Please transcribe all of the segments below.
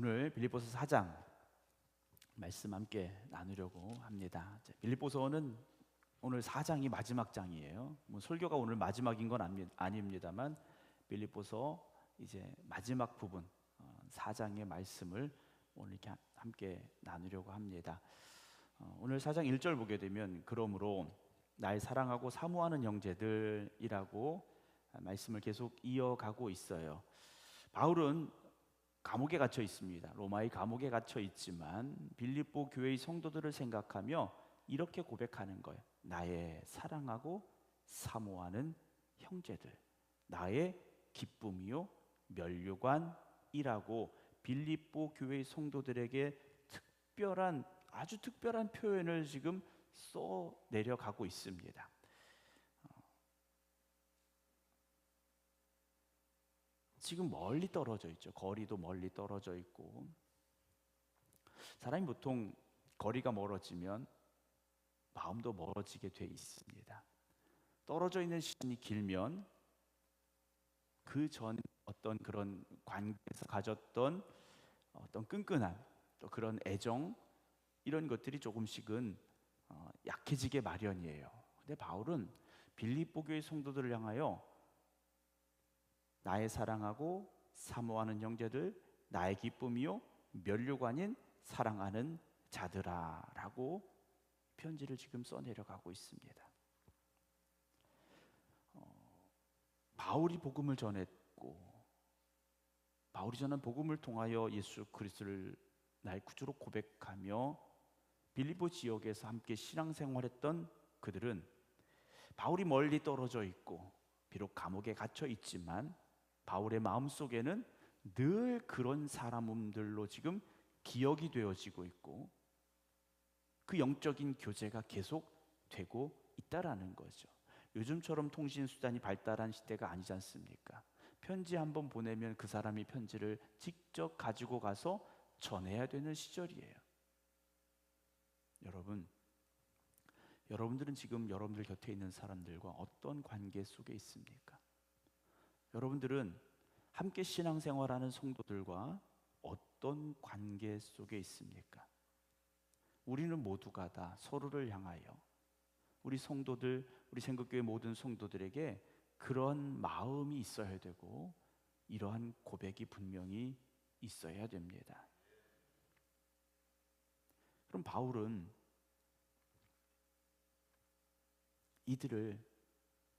오늘 빌립보서 4장 말씀 함께 나누려고 합니다. 빌립보서는 오늘 4장이 마지막 장이에요. 뭐 설교가 오늘 마지막인 건 아닙니다만 빌립보서 이제 마지막 부분 4장의 말씀을 오늘 이렇게 함께 나누려고 합니다. 오늘 4장 1절 보게 되면 그러므로 날 사랑하고 사모하는 형제들이라고 말씀을 계속 이어가고 있어요. 바울은 감옥에 갇혀 있습니다. 로마의 감옥에 갇혀 있지만 빌립보 교회의 성도들을 생각하며 이렇게 고백하는 거예요. 나의 사랑하고 사모하는 형제들, 나의 기쁨이요 면류관이라고 빌립보 교회의 성도들에게 아주 특별한 표현을 지금 써 내려가고 있습니다. 지금 멀리 떨어져 있죠. 거리도 멀리 떨어져 있고, 사람이 보통 거리가 멀어지면 마음도 멀어지게 돼 있습니다. 떨어져 있는 시간이 길면 그 전 어떤 그런 관계에서 가졌던 어떤 끈끈함, 또 그런 애정, 이런 것들이 조금씩은 약해지게 마련이에요. 근데 바울은 빌립보 교회 성도들을 향하여 나의 사랑하고 사모하는 형제들, 나의 기쁨이요 면류관인 사랑하는 자들아 라고 편지를 지금 써내려가고 있습니다. 바울이 복음을 전했고, 바울이 전한 복음을 통하여 예수 그리스도를 나의 구주로 고백하며 빌립보 지역에서 함께 신앙생활했던 그들은 바울이 멀리 떨어져 있고 비록 감옥에 갇혀 있지만 바울의 마음속에는 늘 그런 사람들로 지금 기억이 되어지고 있고 그 영적인 교제가 계속 되고 있다라는 거죠. 요즘처럼 통신수단이 발달한 시대가 아니지 않습니까? 편지 한번 보내면 그 사람이 편지를 직접 가지고 가서 전해야 되는 시절이에요. 여러분들은 지금 여러분들 곁에 있는 사람들과 어떤 관계 속에 있습니까? 여러분들은 함께 신앙생활하는 성도들과 어떤 관계 속에 있습니까? 우리는 모두가 다 서로를 향하여 우리 성도들, 우리 생각교회 모든 성도들에게 그런 마음이 있어야 되고 이러한 고백이 분명히 있어야 됩니다. 그럼 바울은 이들을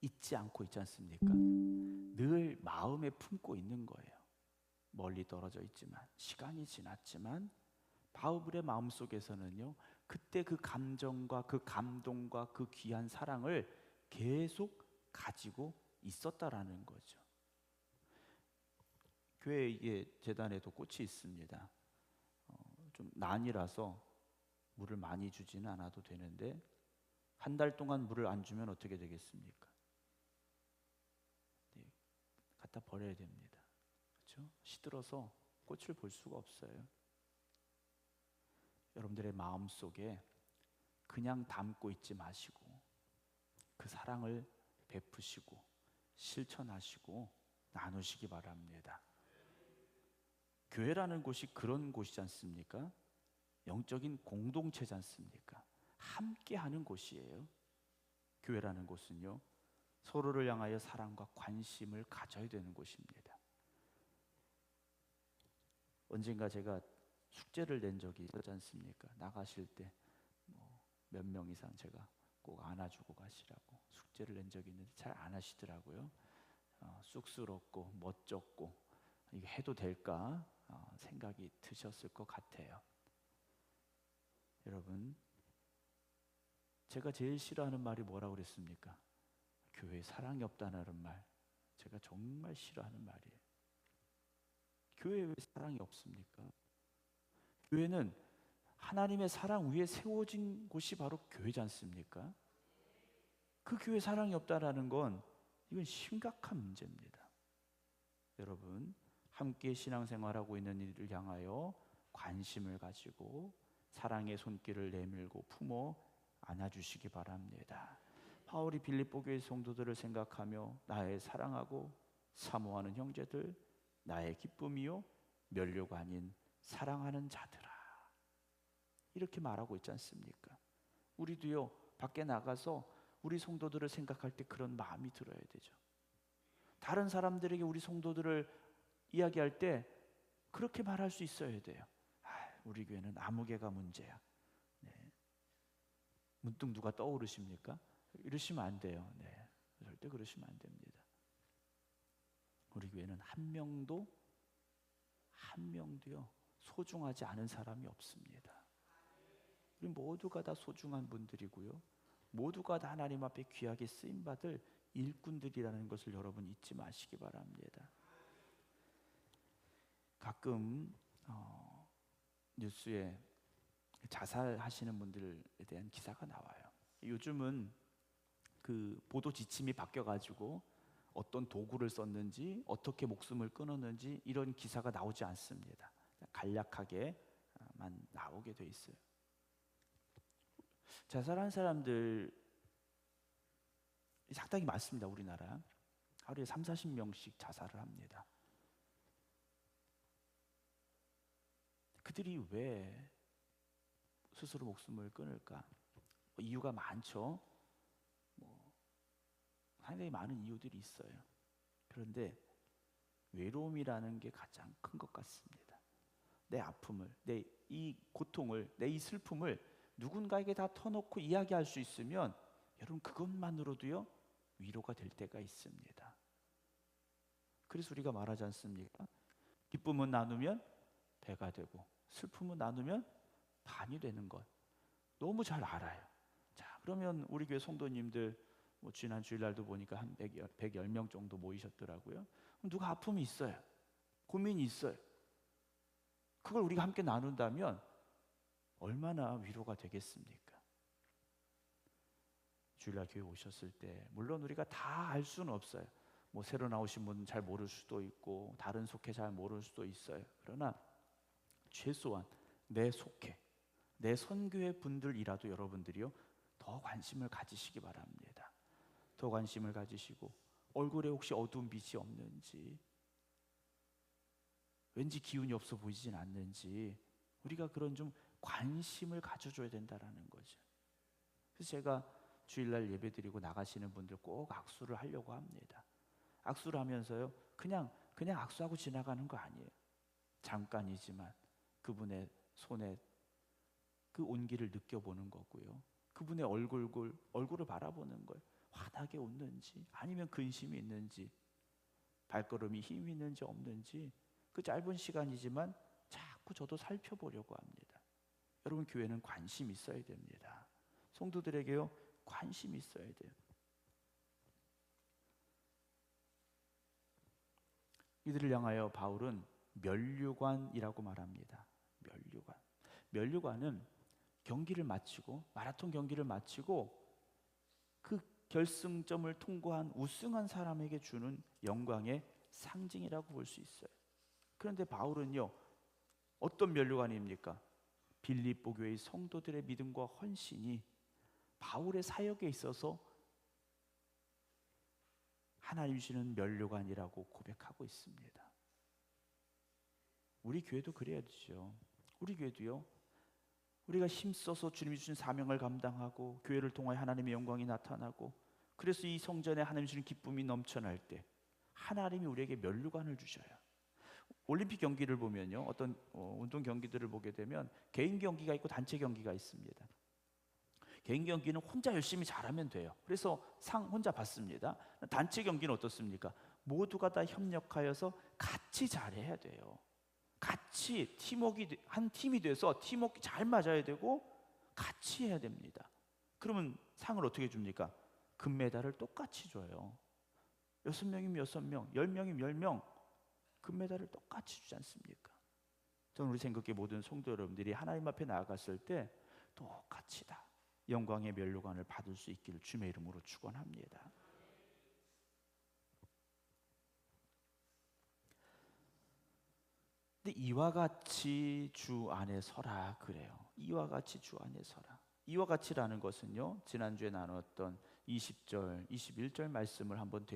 잊지 않고 있지 않습니까? 늘 마음에 품고 있는 거예요. 멀리 떨어져 있지만, 시간이 지났지만 바울의 마음속에서는요, 그때 그 감정과 그 감동과 그 귀한 사랑을 계속 가지고 있었다라는 거죠. 교회에 재단에도 꽃이 있습니다. 좀 난이라서 물을 많이 주지는 않아도 되는데 한 달 동안 물을 안 주면 어떻게 되겠습니까? 네, 갖다 버려야 됩니다. 그렇죠? 시들어서 꽃을 볼 수가 없어요. 여러분들의 마음 속에 그냥 담고 있지 마시고 그 사랑을 베푸시고 실천하시고 나누시기 바랍니다. 교회라는 곳이 그런 곳이지 않습니까? 영적인 공동체지 않습니까? 함께 하는 곳이에요. 교회라는 곳은요, 서로를 향하여 사랑과 관심을 가져야 되는 곳입니다. 언젠가 제가 숙제를 낸 적이 있지 않습니까? 나가실 때 몇 명 이상 제가 꼭 안아주고 가시라고 숙제를 낸 적이 있는데 잘 안 하시더라고요. 쑥스럽고 멋쩍고 이거 해도 될까 생각이 드셨을 것 같아요. 여러분, 제가 제일 싫어하는 말이 뭐라고 그랬습니까? 교회에 사랑이 없다는 말, 제가 정말 싫어하는 말이에요. 교회에 왜 사랑이 없습니까? 교회는 하나님의 사랑 위에 세워진 곳이 바로 교회지 않습니까? 그 교회 사랑이 없다라는 건 이건 심각한 문제입니다. 여러분, 함께 신앙생활하고 있는 이들을 향하여 관심을 가지고 사랑의 손길을 내밀고 품어 안아주시기 바랍니다. 바울이 빌립보 교회 성도들을 생각하며 나의 사랑하고 사모하는 형제들, 나의 기쁨이요 면류관인 사랑하는 자들아, 이렇게 말하고 있지 않습니까? 우리도요, 밖에 나가서 우리 성도들을 생각할 때 그런 마음이 들어야 되죠. 다른 사람들에게 우리 성도들을 이야기할 때 그렇게 말할 수 있어야 돼요. 우리 교회는 아무개가 문제야. 네. 문득 누가 떠오르십니까? 이러시면 안 돼요. 네. 절대 그러시면 안 됩니다. 우리 교회는 한 명도요 소중하지 않은 사람이 없습니다. 우리 모두가 다 소중한 분들이고요, 모두가 다 하나님 앞에 귀하게 쓰임받을 일꾼들이라는 것을 여러분 잊지 마시기 바랍니다. 가끔 뉴스에 자살하시는 분들에 대한 기사가 나와요. 요즘은 그 보도 지침이 바뀌어가지고 어떤 도구를 썼는지, 어떻게 목숨을 끊었는지 이런 기사가 나오지 않습니다. 간략하게만 나오게 돼 있어요. 자살한 사람들 상당히 많습니다. 우리나라 하루에 30-40명씩 자살을 합니다. 그들이 왜 스스로 목숨을 끊을까? 이유가 많죠. 상당히 많은 이유들이 있어요. 그런데 외로움이라는 게 가장 큰 것 같습니다. 내 아픔을, 내 이 고통을, 내 이 슬픔을 누군가에게 다 터놓고 이야기할 수 있으면 여러분 그것만으로도요 위로가 될 때가 있습니다. 그래서 우리가 말하지 않습니까? 기쁨은 나누면 배가 되고 슬픔은 나누면 반이 되는 것, 너무 잘 알아요. 자, 그러면 우리 교회 성도님들 지난 주일날도 보니까 한 110명 정도 모이셨더라고요. 누가 아픔이 있어요, 고민이 있어요. 그걸 우리가 함께 나눈다면 얼마나 위로가 되겠습니까? 주일날 교회 오셨을 때 물론 우리가 다 알 수는 없어요. 새로 나오신 분은 잘 모를 수도 있고 다른 속해 잘 모를 수도 있어요. 그러나 최소한 내 속해, 내 선교회 분들이라도 여러분들이요 더 관심을 가지시기 바랍니다. 더 관심을 가지시고 얼굴에 혹시 어두운 빛이 없는지, 왠지 기운이 없어 보이진 않는지 우리가 그런 좀 관심을 가져줘야 된다라는 거죠. 그래서 제가 주일날 예배드리고 나가시는 분들 꼭 악수를 하려고 합니다. 악수를 하면서요 그냥 악수하고 지나가는 거 아니에요. 잠깐이지만 그분의 손에 그 온기를 느껴보는 거고요, 그분의 얼굴을 바라보는 거예요. 환하게 웃는지 아니면 근심이 있는지, 발걸음이 힘이 있는지 없는지 그 짧은 시간이지만 자꾸 저도 살펴보려고 합니다. 여러분 교회는 관심이 있어야 됩니다. 성도들에게요 관심이 있어야 돼요. 이들을 향하여 바울은 면류관이라고 말합니다. 면류관은 경기를 마치고, 마라톤 경기를 마치고 그 결승점을 통과한 우승한 사람에게 주는 영광의 상징이라고 볼 수 있어요. 그런데 바울은요 어떤 면류관입니까? 빌립보 교회의 성도들의 믿음과 헌신이 바울의 사역에 있어서 하나님 주시는 면류관이라고 고백하고 있습니다. 우리 교회도 그래야 되죠. 우리 교회도요 우리가 힘써서 주님이 주신 사명을 감당하고 교회를 통하여 하나님의 영광이 나타나고, 그래서 이 성전에 하나님 주신 기쁨이 넘쳐날 때 하나님이 우리에게 면류관을 주셔요. 올림픽 경기를 보면요, 어떤 운동 경기들을 보게 되면 개인 경기가 있고 단체 경기가 있습니다. 개인 경기는 혼자 열심히 잘하면 돼요. 그래서 상 혼자 받습니다. 단체 경기는 어떻습니까? 모두가 다 협력하여서 같이 잘해야 돼요. 같이 한 팀이 돼서 팀워크 잘 맞아야 되고 같이 해야 됩니다. 그러면 상을 어떻게 줍니까? 금메달을 똑같이 줘요. 6명이면 6명, 10명이면 10명 금메달을 똑같이 주지 않습니까? 저는 우리 생각의 모든 성도 여러분들이 하나님 앞에 나아갔을 때 똑같이 다 영광의 면류관을 받을 수 있기를 주님의 이름으로 축원합니다. 근데 이와 같이 주 안에 서라 그래요. 이와 같이 주 안에 서라. 이와 같이라는 것은요, 지난주에 나눴던 20절, 21절 말씀을 한번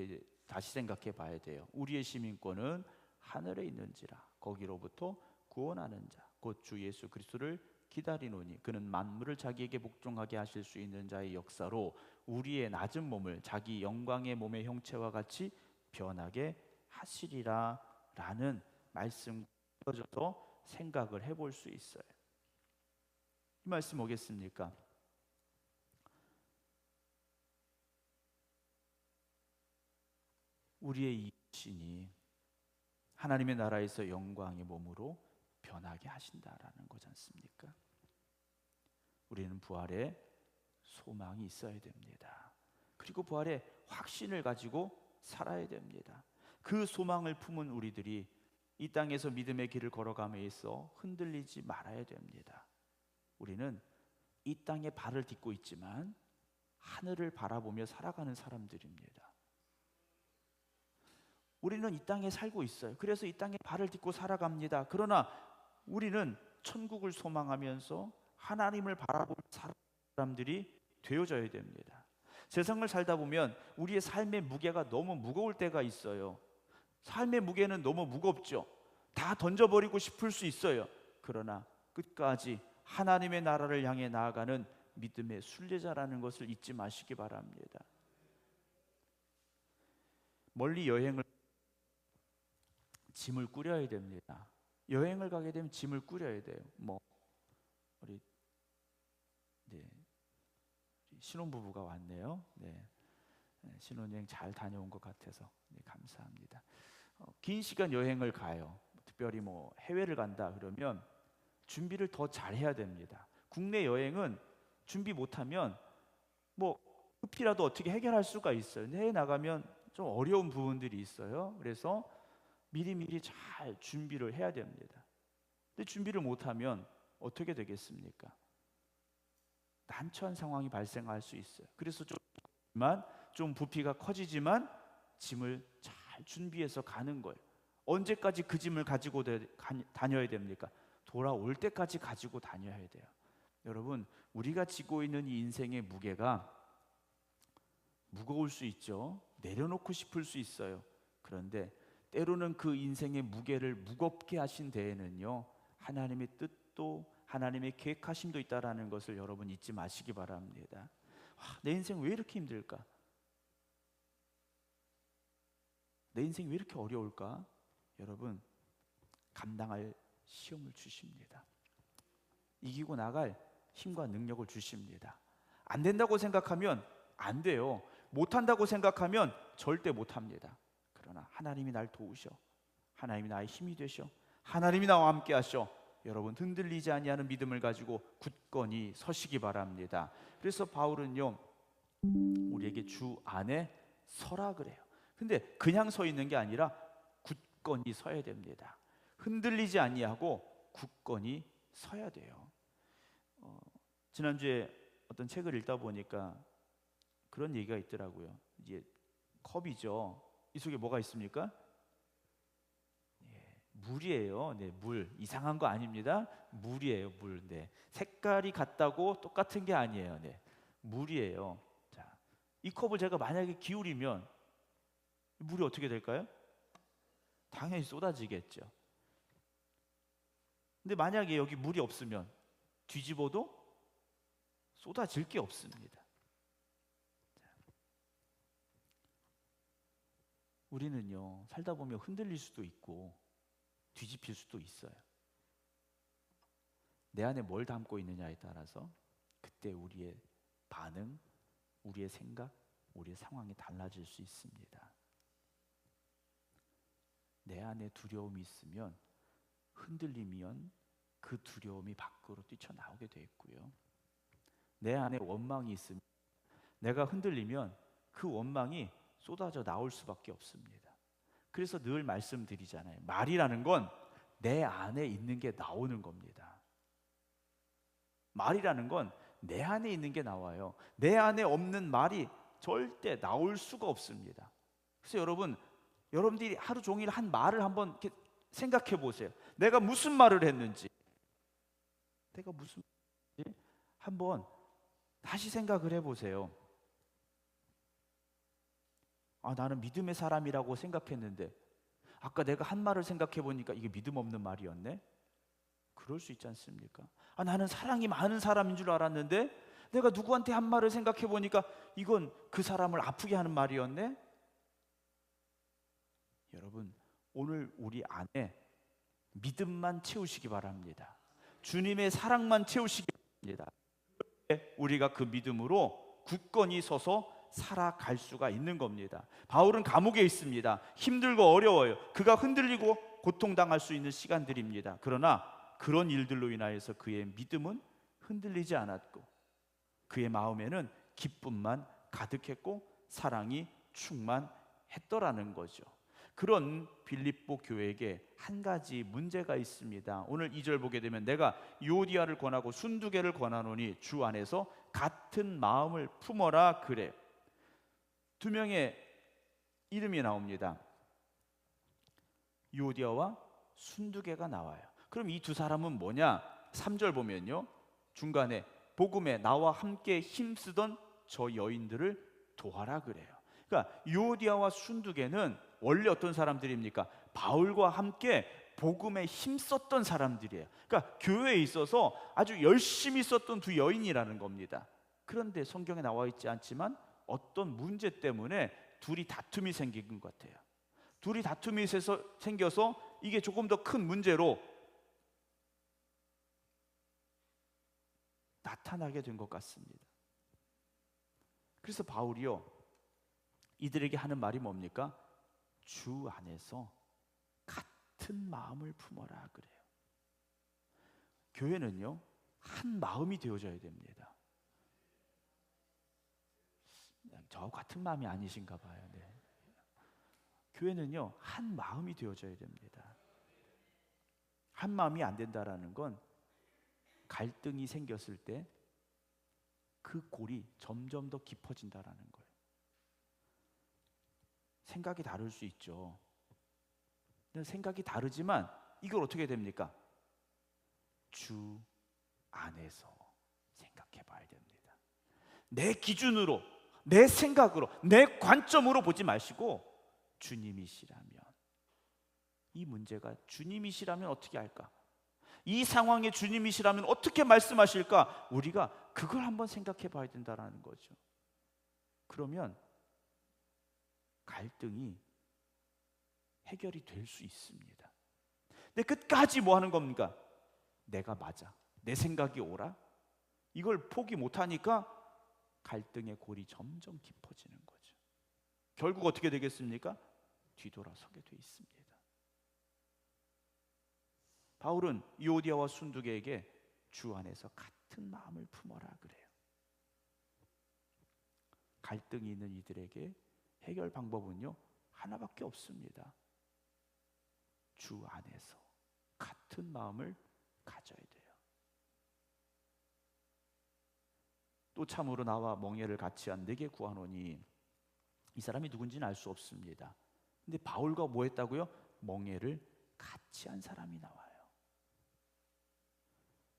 다시 생각해 봐야 돼요. 우리의 시민권은 하늘에 있는지라 거기로부터 구원하는 자 곧 주 예수 그리스도를 기다리노니 그는 만물을 자기에게 복종하게 하실 수 있는 자의 역사로 우리의 낮은 몸을 자기 영광의 몸의 형체와 같이 변하게 하시리라 라는 말씀 서 생각을 해볼 수 있어요. 이 말씀 뭐겠습니까? 우리의 이 신이 하나님의 나라에서 영광의 몸으로 변하게 하신다라는 거지 않습니까? 우리는 부활에 소망이 있어야 됩니다. 그리고 부활에 확신을 가지고 살아야 됩니다. 그 소망을 품은 우리들이 이 땅에서 믿음의 길을 걸어감에 있어 흔들리지 말아야 됩니다. 우리는 이 땅에 발을 딛고 있지만 하늘을 바라보며 살아가는 사람들입니다. 우리는 이 땅에 살고 있어요. 그래서 이 땅에 발을 딛고 살아갑니다. 그러나 우리는 천국을 소망하면서 하나님을 바라보는 사람들이 되어져야 됩니다. 세상을 살다 보면 우리의 삶의 무게가 너무 무거울 때가 있어요. 삶의 무게는 너무 무겁죠. 다 던져버리고 싶을 수 있어요. 그러나 끝까지 하나님의 나라를 향해 나아가는 믿음의 순례자라는 것을 잊지 마시기 바랍니다. 멀리 여행을 짐을 꾸려야 됩니다. 여행을 가게 되면 짐을 꾸려야 돼요. 우리 신혼부부가 왔네요. 신혼여행 잘 다녀온 것 같아서 감사합니다. 긴 시간 여행을 가요. 특별히 해외를 간다 그러면 준비를 더 잘해야 됩니다. 국내 여행은 준비 못하면 급히라도 어떻게 해결할 수가 있어요. 해외 나가면 좀 어려운 부분들이 있어요. 그래서 미리미리 잘 준비를 해야 됩니다. 근데 준비를 못하면 어떻게 되겠습니까? 난처한 상황이 발생할 수 있어요. 그래서 좀 부피가 커지지만 짐을 잘 준비해서 가는 거예요. 언제까지 그 짐을 가지고 다녀야 됩니까? 돌아올 때까지 가지고 다녀야 돼요. 여러분, 우리가 지고 있는 이 인생의 무게가 무거울 수 있죠. 내려놓고 싶을 수 있어요. 그런데 때로는 그 인생의 무게를 무겁게 하신 데에는요, 하나님의 뜻도 하나님의 계획하심도 있다라는 것을 여러분 잊지 마시기 바랍니다. 내 인생 왜 이렇게 힘들까? 내 인생 왜 이렇게 어려울까? 여러분, 감당할 시험을 주십니다. 이기고 나갈 힘과 능력을 주십니다. 안 된다고 생각하면 안 돼요. 못한다고 생각하면 절대 못합니다. 그러나 하나님이 날 도우셔, 하나님이 나의 힘이 되셔, 하나님이 나와 함께 하셔. 여러분, 흔들리지 아니하는 믿음을 가지고 굳건히 서시기 바랍니다. 그래서 바울은요, 우리에게 주 안에 서라 그래요. 근데 그냥 서 있는 게 아니라 굳건히 서야 됩니다. 흔들리지 아니하고 굳건히 서야 돼요. 지난주에 어떤 책을 읽다 보니까 그런 얘기가 있더라고요. 이제 컵이죠. 이 속에 뭐가 있습니까? 물이에요. 물. 이상한 거 아닙니다. 물이에요. 물. 색깔이 같다고 똑같은 게 아니에요. 물이에요. 자, 이 컵을 제가 만약에 기울이면 물이 어떻게 될까요? 당연히 쏟아지겠죠. 근데 만약에 여기 물이 없으면 뒤집어도 쏟아질 게 없습니다. 우리는요, 살다 보면 흔들릴 수도 있고 뒤집힐 수도 있어요. 내 안에 뭘 담고 있느냐에 따라서 그때 우리의 반응, 우리의 생각, 우리의 상황이 달라질 수 있습니다. 내 안에 두려움이 있으면, 흔들리면 그 두려움이 밖으로 뛰쳐나오게 돼 있고요. 내 안에 원망이 있으면, 내가 흔들리면 그 원망이 쏟아져 나올 수밖에 없습니다. 그래서 늘 말씀드리잖아요. 말이라는 건 내 안에 있는 게 나오는 겁니다. 말이라는 건 내 안에 있는 게 나와요. 내 안에 없는 말이 절대 나올 수가 없습니다. 그래서 여러분들이 하루 종일 한 말을 한번 이렇게 생각해 보세요. 내가 무슨 말을 했는지, 한번 다시 생각을 해보세요. 나는 믿음의 사람이라고 생각했는데 아까 내가 한 말을 생각해 보니까 이게 믿음 없는 말이었네. 그럴 수 있지 않습니까? 나는 사랑이 많은 사람인 줄 알았는데 내가 누구한테 한 말을 생각해 보니까 이건 그 사람을 아프게 하는 말이었네. 여러분, 오늘 우리 안에 믿음만 채우시기 바랍니다. 주님의 사랑만 채우시기 바랍니다. 우리가 그 믿음으로 굳건히 서서 살아갈 수가 있는 겁니다. 바울은 감옥에 있습니다. 힘들고 어려워요. 그가 흔들리고 고통당할 수 있는 시간들입니다. 그러나 그런 일들로 인하여서 그의 믿음은 흔들리지 않았고 그의 마음에는 기쁨만 가득했고 사랑이 충만했더라는 거죠. 그런 빌립보 교회에게 한 가지 문제가 있습니다. 오늘 2절 보게 되면 내가 유오디아를 권하고 순두개를 권하노니 주 안에서 같은 마음을 품어라 그래. 두 명의 이름이 나옵니다. 유오디아와 순두개가 나와요. 그럼 이 두 사람은 뭐냐? 3절 보면요, 중간에 복음에 나와 함께 힘쓰던 저 여인들을 도와라 그래요. 그러니까 유오디아와 순두개는 원래 어떤 사람들입니까? 바울과 함께 복음에 힘썼던 사람들이에요. 그러니까 교회에 있어서 아주 열심히 썼던 두 여인이라는 겁니다. 그런데 성경에 나와 있지 않지만 어떤 문제 때문에 둘이 다툼이 생긴 것 같아요. 둘이 다툼이 생겨서 이게 조금 더 큰 문제로 나타나게 된 것 같습니다. 그래서 바울이요, 이들에게 하는 말이 뭡니까? 주 안에서 같은 마음을 품어라 그래요. 교회는요, 한 마음이 되어져야 됩니다. 저하고 같은 마음이 아니신가 봐요. 네. 교회는요, 한 마음이 되어져야 됩니다. 한 마음이 안 된다라는 건 갈등이 생겼을 때 그 골이 점점 더 깊어진다라는 거예요. 생각이 다를 수 있죠. 생각이 다르지만 이걸 어떻게 됩니까? 주 안에서 생각해 봐야 됩니다. 내 기준으로, 내 생각으로, 내 관점으로 보지 마시고 주님이시라면, 이 문제가 주님이시라면 어떻게 할까? 이 상황에 주님이시라면 어떻게 말씀하실까? 우리가 그걸 한번 생각해 봐야 된다는 거죠. 그러면 갈등이 해결이 될 수 있습니다. 근데 끝까지 뭐 하는 겁니까? 내가 맞아, 내 생각이 옳아? 이걸 포기 못하니까 갈등의 골이 점점 깊어지는 거죠. 결국 어떻게 되겠습니까? 뒤돌아서게 돼 있습니다. 바울은 유오디아와 순두개에게 주 안에서 같은 마음을 품어라 그래요. 갈등이 있는 이들에게 해결 방법은요, 하나밖에 없습니다. 주 안에서 같은 마음을 가져야 돼요. 또 참으로 나와 멍에를 같이 한 내게 구하노니, 이 사람이 누군지는 알 수 없습니다. 근데 바울과 뭐 했다고요? 멍에를 같이 한 사람이 나와요.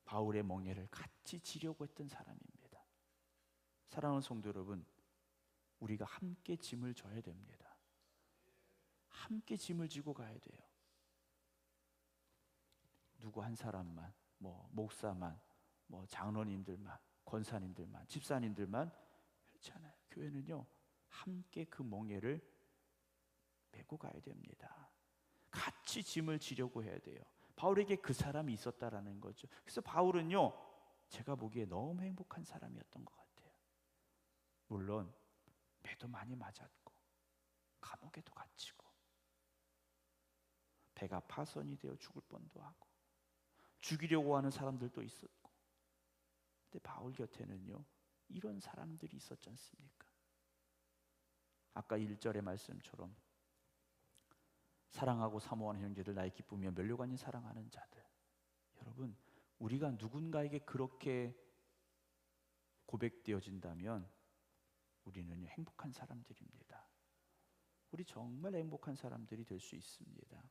바울의 멍에를 같이 지려고 했던 사람입니다. 사랑하는 성도 여러분, 우리가 함께 짐을 져야 됩니다. 함께 짐을 지고 가야 돼요. 누구 한 사람만, 목사만, 장로님들만, 권사님들만, 집사님들만, 그렇지 않아요. 교회는요, 함께 그 멍에를 메고 가야 됩니다. 같이 짐을 지려고 해야 돼요. 바울에게 그 사람이 있었다라는 거죠. 그래서 바울은요, 제가 보기에 너무 행복한 사람이었던 것 같아요. 물론 배도 많이 맞았고 감옥에도 갇히고 배가 파손이 되어 죽을 뻔도 하고 죽이려고 하는 사람들도 있었고, 근데 바울 곁에는요, 이런 사람들이 있었지 않습니까? 아까 1절의 말씀처럼 사랑하고 사모하는 형제들, 나의 기쁨이며 면류관이 사랑하는 자들. 여러분, 우리가 누군가에게 그렇게 고백되어진다면 우리는 행복한 사람들입니다. 우리 정말 행복한 사람들이 될 수 있습니다.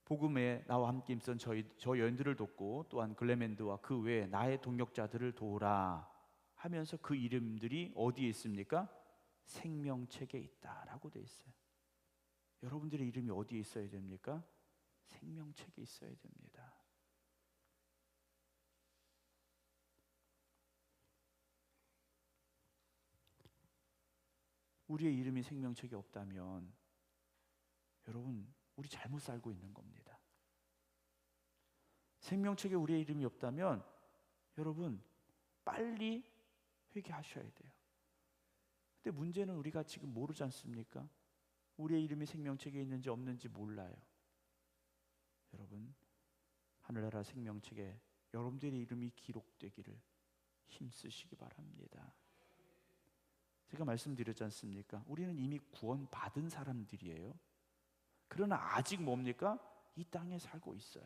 복음에 나와 함께 힘쓴 저 여인들을 돕고, 또한 글레멘드와 그 외에 나의 동역자들을 도우라 하면서 그 이름들이 어디에 있습니까? 생명책에 있다라고 되어 있어요. 여러분들의 이름이 어디에 있어야 됩니까? 생명책에 있어야 됩니다. 우리의 이름이 생명책에 없다면 여러분, 우리 잘못 살고 있는 겁니다. 생명책에 우리의 이름이 없다면 여러분, 빨리 회개하셔야 돼요. 근데 문제는 우리가 지금 모르지 않습니까? 우리의 이름이 생명책에 있는지 없는지 몰라요. 여러분, 하늘나라 생명책에 여러분들의 이름이 기록되기를 힘쓰시기 바랍니다. 제가 말씀드렸지 않습니까? 우리는 이미 구원받은 사람들이에요. 그러나 아직 뭡니까? 이 땅에 살고 있어요.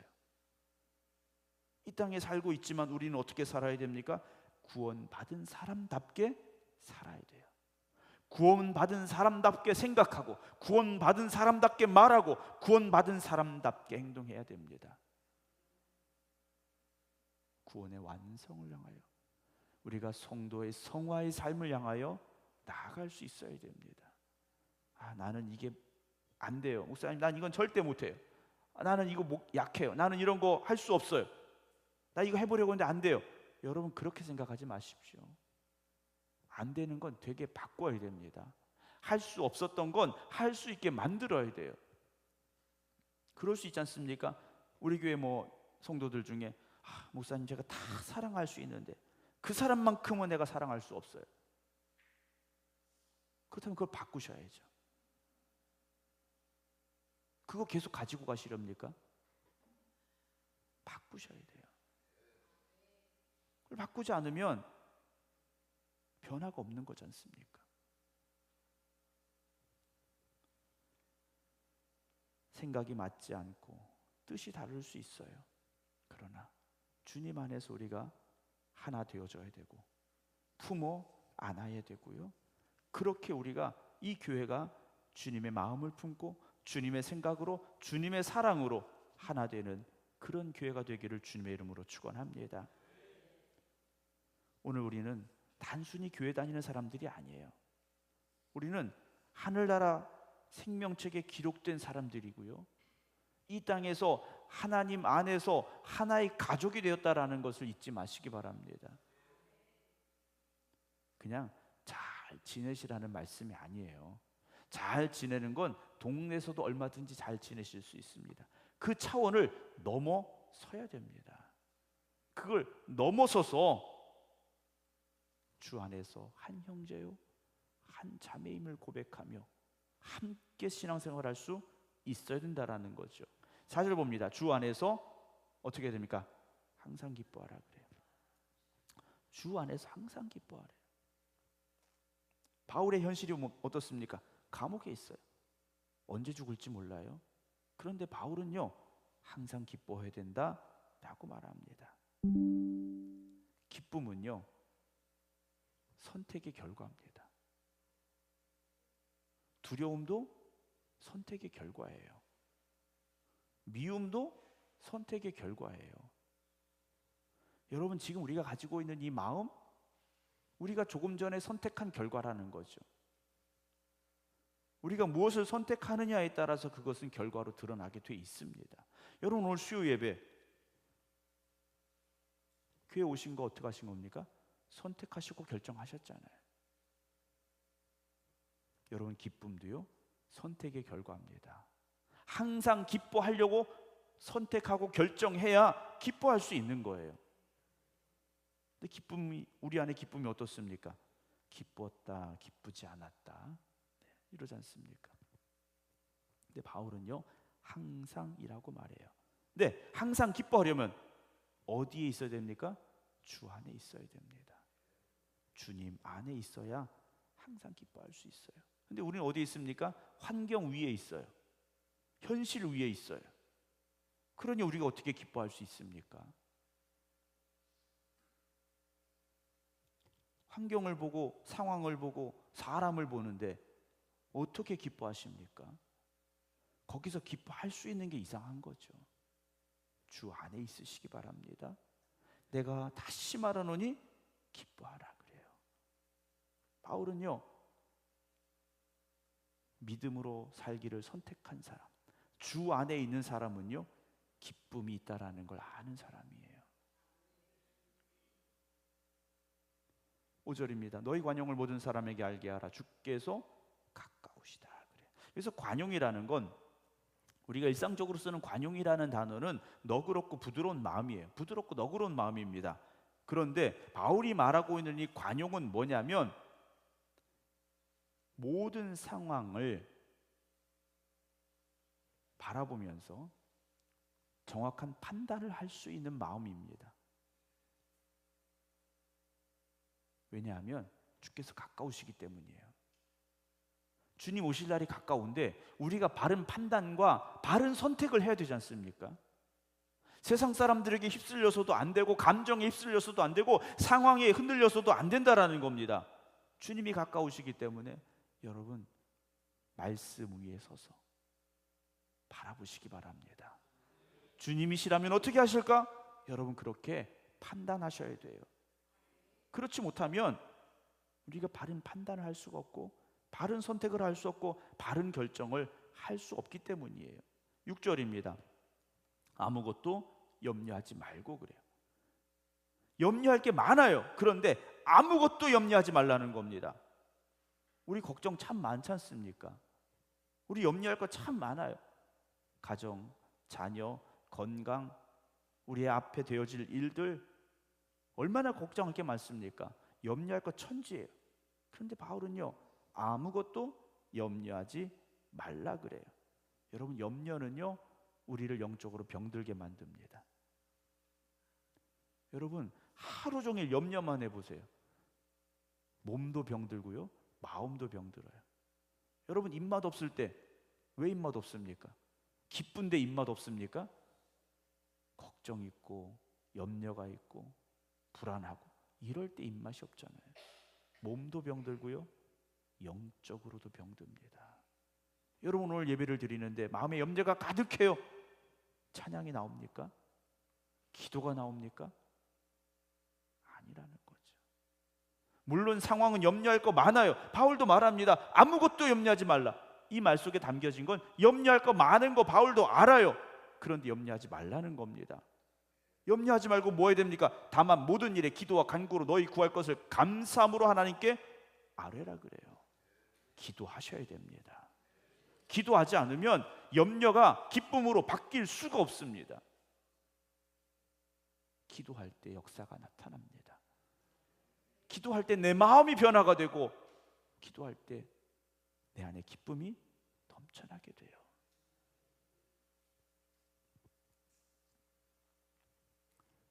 이 땅에 살고 있지만 우리는 어떻게 살아야 됩니까? 구원받은 사람답게 살아야 돼요. 구원받은 사람답게 생각하고, 구원받은 사람답게 말하고, 구원받은 사람답게 행동해야 됩니다. 구원의 완성을 향하여, 우리가 성도의 성화의 삶을 향하여 나아갈 수 있어야 됩니다. 나는 이게 안 돼요. 목사님, 난 이건 절대 못해요. 나는 이거 약해요. 나는 이런 거 할 수 없어요. 나 이거 해보려고 하는데 안 돼요. 여러분, 그렇게 생각하지 마십시오. 안 되는 건 되게 바꿔야 됩니다. 할 수 없었던 건 할 수 있게 만들어야 돼요. 그럴 수 있지 않습니까? 우리 교회 성도들 중에 목사님, 제가 다 사랑할 수 있는데 그 사람만큼은 내가 사랑할 수 없어요. 그렇다면 그걸 바꾸셔야죠. 그거 계속 가지고 가시렵니까? 바꾸셔야 돼요. 그걸 바꾸지 않으면 변화가 없는 거지 않습니까? 생각이 맞지 않고 뜻이 다를 수 있어요. 그러나 주님 안에서 우리가 하나 되어져야 되고 품어 안아야 되고요. 그렇게 우리가, 이 교회가 주님의 마음을 품고 주님의 생각으로, 주님의 사랑으로 하나 되는 그런 교회가 되기를 주님의 이름으로 축원합니다. 오늘 우리는 단순히 교회 다니는 사람들이 아니에요. 우리는 하늘나라 생명책에 기록된 사람들이고요. 이 땅에서 하나님 안에서 하나의 가족이 되었다라는 것을 잊지 마시기 바랍니다. 그냥 잘 지내시라는 말씀이 아니에요. 잘 지내는 건 동네에서도 얼마든지 잘 지내실 수 있습니다. 그 차원을 넘어서야 됩니다. 그걸 넘어서서 주 안에서 한 형제요, 한 자매임을 고백하며 함께 신앙생활할 수 있어야 된다라는 거죠. 4절 봅니다. 주 안에서 어떻게 해야 됩니까? 항상 기뻐하라 그래요. 주 안에서 항상 기뻐하래요. 바울의 현실이 어떻습니까? 감옥에 있어요. 언제 죽을지 몰라요. 그런데 바울은요, 항상 기뻐해야 된다라고 말합니다. 기쁨은요, 선택의 결과입니다. 두려움도 선택의 결과예요. 미움도 선택의 결과예요. 여러분, 지금 우리가 가지고 있는 이 마음, 우리가 조금 전에 선택한 결과라는 거죠. 우리가 무엇을 선택하느냐에 따라서 그것은 결과로 드러나게 돼 있습니다. 여러분, 오늘 수요 예배 교회 오신 거 어떻게 하신 겁니까? 선택하시고 결정하셨잖아요. 여러분, 기쁨도요, 선택의 결과입니다. 항상 기뻐하려고 선택하고 결정해야 기뻐할 수 있는 거예요. 근데 우리 안에 기쁨이 어떻습니까? 기뻤다, 기쁘지 않았다, 이러지 않습니까? 근데 바울은요, 항상이라고 말해요. 근데 항상 기뻐하려면 어디에 있어야 됩니까? 주 안에 있어야 됩니다. 주님 안에 있어야 항상 기뻐할 수 있어요. 근데 우리는 어디에 있습니까? 환경 위에 있어요. 현실 위에 있어요. 그러니 우리가 어떻게 기뻐할 수 있습니까? 환경을 보고, 상황을 보고, 사람을 보는데 어떻게 기뻐하십니까? 거기서 기뻐할 수 있는 게 이상한 거죠. 주 안에 있으시기 바랍니다. 내가 다시 말하노니 기뻐하라 그래요. 바울은요, 믿음으로 살기를 선택한 사람, 주 안에 있는 사람은요, 기쁨이 있다라는 걸 아는 사람이에요. 5절입니다. 너희 관용을 모든 사람에게 알게 하라. 주께서 가까우시다. 그래요. 그래서 관용이라는 건, 우리가 일상적으로 쓰는 관용이라는 단어는 너그럽고 부드러운 마음이에요. 부드럽고 너그러운 마음입니다. 그런데 바울이 말하고 있는 이 관용은 뭐냐면, 모든 상황을 바라보면서 정확한 판단을 할 수 있는 마음입니다. 왜냐하면 주께서 가까우시기 때문이에요. 주님 오실 날이 가까운데 우리가 바른 판단과 바른 선택을 해야 되지 않습니까? 세상 사람들에게 휩쓸려서도 안 되고, 감정에 휩쓸려서도 안 되고, 상황에 흔들려서도 안 된다라는 겁니다. 주님이 가까우시기 때문에 여러분, 말씀 위에 서서 바라보시기 바랍니다. 주님이시라면 어떻게 하실까? 여러분, 그렇게 판단하셔야 돼요. 그렇지 못하면 우리가 바른 판단을 할 수가 없고, 바른 선택을 할 수 없고, 바른 결정을 할 수 없기 때문이에요. 6절입니다. 아무것도 염려하지 말고 그래요. 염려할 게 많아요. 그런데 아무것도 염려하지 말라는 겁니다. 우리 걱정 참 많지 않습니까? 우리 염려할 거 참 많아요. 가정, 자녀, 건강, 우리의 앞에 되어질 일들, 얼마나 걱정할 게 많습니까? 염려할 거 천지예요. 그런데 바울은요, 아무것도 염려하지 말라 그래요. 여러분, 염려는요, 우리를 영적으로 병들게 만듭니다. 여러분, 하루 종일 염려만 해보세요. 몸도 병들고요, 마음도 병들어요. 여러분, 입맛 없을 때 왜 입맛 없습니까? 기쁜데 입맛 없습니까? 걱정 있고 염려가 있고 불안하고 이럴 때 입맛이 없잖아요. 몸도 병들고요, 영적으로도 병듭니다. 여러분, 오늘 예배를 드리는데 마음에 염려가 가득해요. 찬양이 나옵니까? 기도가 나옵니까? 아니라는 거죠. 물론 상황은 염려할 거 많아요. 바울도 말합니다. 아무것도 염려하지 말라. 이 말 속에 담겨진 건 염려할 거 많은 거 바울도 알아요. 그런데 염려하지 말라는 겁니다. 염려하지 말고 뭐 해야 됩니까? 다만 모든 일에 기도와 간구로 너희 구할 것을 감사함으로 하나님께 아뢰라 그래요. 기도하셔야 됩니다. 기도하지 않으면 염려가 기쁨으로 바뀔 수가 없습니다. 기도할 때 역사가 나타납니다. 기도할 때 내 마음이 변화가 되고, 기도할 때 내 안에 기쁨이 넘쳐나게 돼요.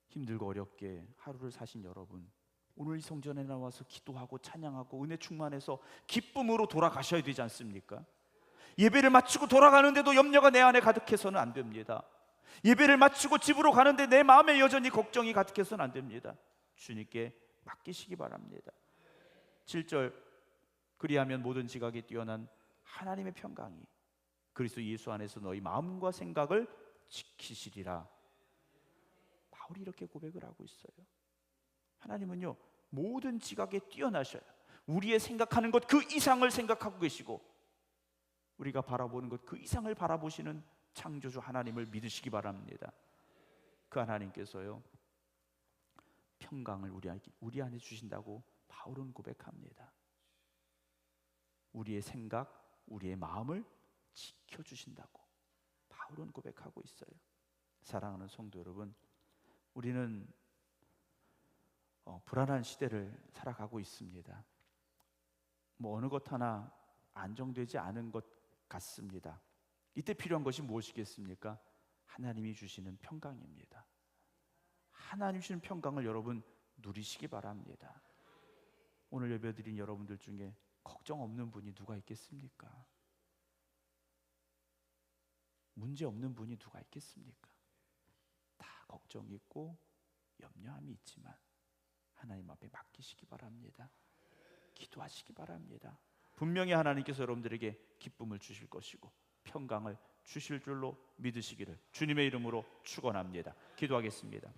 힘들고 어렵게 하루를 사신 여러분, 오늘 이 성전에 나와서 기도하고 찬양하고 은혜 충만해서 기쁨으로 돌아가셔야 되지 않습니까? 예배를 마치고 돌아가는데도 염려가 내 안에 가득해서는 안 됩니다. 예배를 마치고 집으로 가는데 내 마음에 여전히 걱정이 가득해서는 안 됩니다. 주님께 맡기시기 바랍니다. 7절, 그리하면 모든 지각에 뛰어난 하나님의 평강이 그리스도 예수 안에서 너희 마음과 생각을 지키시리라. 바울이 이렇게 고백을 하고 있어요. 하나님은요, 모든 지각에 뛰어나셔요. 우리의 생각하는 것 그 이상을 생각하고 계시고, 우리가 바라보는 것 그 이상을 바라보시는 창조주 하나님을 믿으시기 바랍니다. 그 하나님께서요, 평강을 우리 안에 주신다고 바울은 고백합니다. 우리의 생각, 우리의 마음을 지켜주신다고 바울은 고백하고 있어요. 사랑하는 성도 여러분, 우리는 불안한 시대를 살아가고 있습니다. 어느 것 하나 안정되지 않은 것 같습니다. 이때 필요한 것이 무엇이겠습니까? 하나님이 주시는 평강입니다. 하나님 주시는 평강을 여러분 누리시기 바랍니다. 오늘 예배드린 여러분들 중에 걱정 없는 분이 누가 있겠습니까? 문제 없는 분이 누가 있겠습니까? 다 걱정이 있고 염려함이 있지만 하나님 앞에 맡기시기 바랍니다. 기도하시기 바랍니다. 분명히 하나님께서 여러분들에게 기쁨을 주실 것이고 평강을 주실 줄로 믿으시기를 주님의 이름으로 축원합니다. 기도하겠습니다.